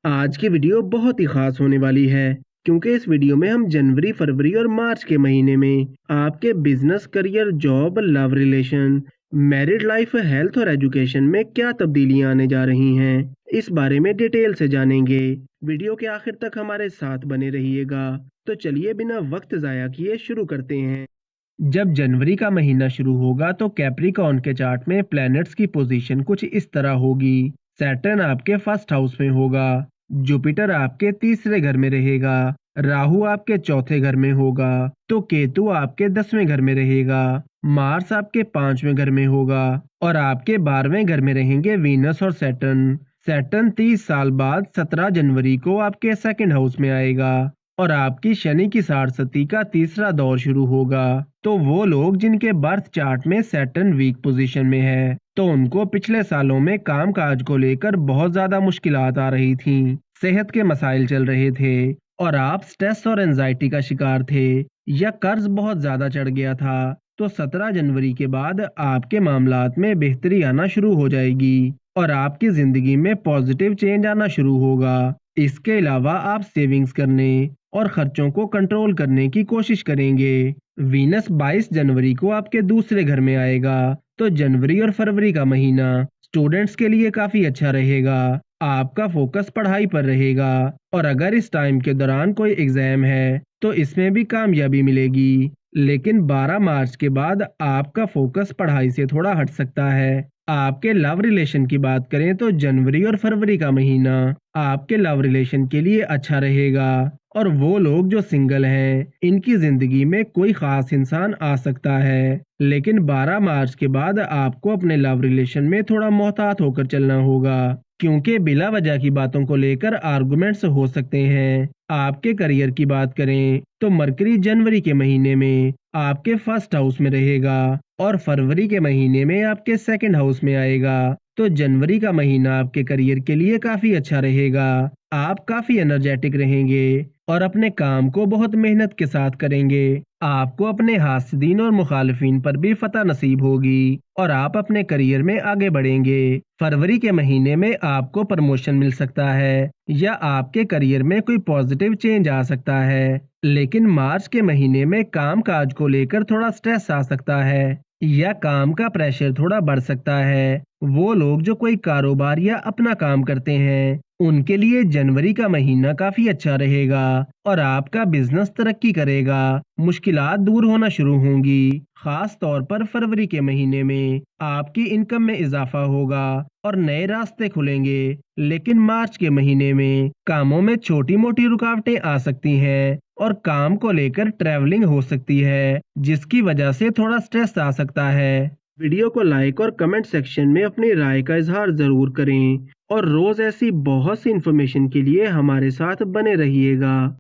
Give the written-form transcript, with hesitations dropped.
आज की वीडियो बहुत ही खास होने वाली है क्योंकि इस वीडियो में हम जनवरी, फरवरी और मार्च के महीने में आपके business, career, job, love relation, married life, health और एजुकेशन में क्या तब्दीलियां आने जा रही हैं, इस बारे में डिटेल से जानेंगे। वीडियो के आखिर तक हमारे साथ बने रहिएगा। तो चलिए बिना वक्त जाया किए शुरू करते हैं। जब जनवरी का महीना शुरू होगा तो कैप्रिकॉर्न के चार्ट में प्लैनेट्स की पोजीशन कुछ इस तरह होगी। सैटर्न आपके फर्स्ट हाउस में होगा, जुपिटर आपके तीसरे घर में रहेगा, राहु आपके चौथे घर में होगा, तो केतु आपके 10वें घर में रहेगा, मार्स आपके 5वें घर में होगा और आपके 12वें घर में रहेंगे वीनस और सैटर्न। सैटर्न 30 साल बाद 17 जनवरी को आपके सेकंड हाउस में आएगा और आपकी शनि की साढ़सती का तीसरा दौर शुरू होगा। तो वो लोग जिनके बर्थ चार्ट में सैटर्न वीक पोजीशन में है, तो उनको पिछले सालों में काम काज को लेकर बहुत ज्यादा मुश्किलात आ रही थीं, सेहत के मसाइल चल रहे थे और आप स्ट्रेस और एंजाइटी का शिकार थे या कर्ज बहुत ज्यादा चढ़ गया था। तो 17 जनवरी के बाद आपके मामलात में बेहतरी आना शुरू हो जाएगी और आपकी जिंदगी में पॉजिटिव चेंज आना शुरू होगा। इसके अलावा आप सेविंग्स करने और खर्चों को कंट्रोल करने की कोशिश करेंगे। वीनस 22 जनवरी को आपके दूसरे घर में आएगा, तो जनवरी और फरवरी का महीना स्टूडेंट्स के लिए काफी अच्छा रहेगा। आपका फोकस पढ़ाई पर रहेगा और अगर इस टाइम के दौरान कोई एग्जाम है तो इसमें भी कामयाबी मिलेगी। लेकिन 12 मार्च के बाद आपका फोकस पढ़ाई से थोड़ा हट सकता है। आपके लव रिलेशन की बात करें तो जनवरी और फरवरी का महीना आपके लव रिलेशन के लिए अच्छा रहेगा और वो लोग जो सिंगल हैं इनकी जिंदगी में कोई खास इंसान आ सकता है। लेकिन 12 मार्च के बाद आपको अपने लव रिलेशन में थोड़ा मोहतात होकर चलना होगा क्योंकि बिला वजह की बातों को लेकर आर्गुमेंट्स हो सकते हैं। आपके करियर की बात करें तो मरकरी जनवरी के महीने में आपके फर्स्ट हाउस में रहेगा और फरवरी के महीने में आपके सेकंड हाउस में आएगा। तो जनवरी का महीना आपके करियर के लिए काफी अच्छा रहेगा। आप काफी एनर्जेटिक रहेंगे और अपने काम को बहुत मेहनत के साथ करेंगे। आपको अपने हासिदीन और मुखालिफिन पर भी फतह नसीब होगी और आप अपने करियर में आगे बढ़ेंगे। फरवरी के महीने में आपको प्रमोशन मिल सकता है या आपके करियर में कोई पॉजिटिव चेंज आ सकता है। लेकिन मार्च के महीने में काम काज को लेकर थोड़ा स्ट्रेस आ सकता है या काम का प्रेशर थोड़ा बढ़ सकता है। वो लोग जो कोई कारोबार या अपना काम करते हैं उनके लिए जनवरी का महीना काफी अच्छा रहेगा और आपका बिजनेस तरक्की करेगा, मुश्किलात दूर होना शुरू होंगी। खास तौर पर फरवरी के महीने में आपकी इनकम में इजाफा होगा और नए रास्ते खुलेंगे। लेकिन मार्च के महीने में कामों में छोटी मोटी रुकावटें आ सकती हैं और काम को लेकर ट्रैवलिंग हो सकती है जिसकी वजह से थोड़ा स्ट्रेस आ सकता है। वीडियो को लाइक और कमेंट सेक्शन में अपनी राय का इजहार जरूर करें और रोज ऐसी बहुत सी इन्फॉर्मेशन के लिए हमारे साथ बने रहिएगा।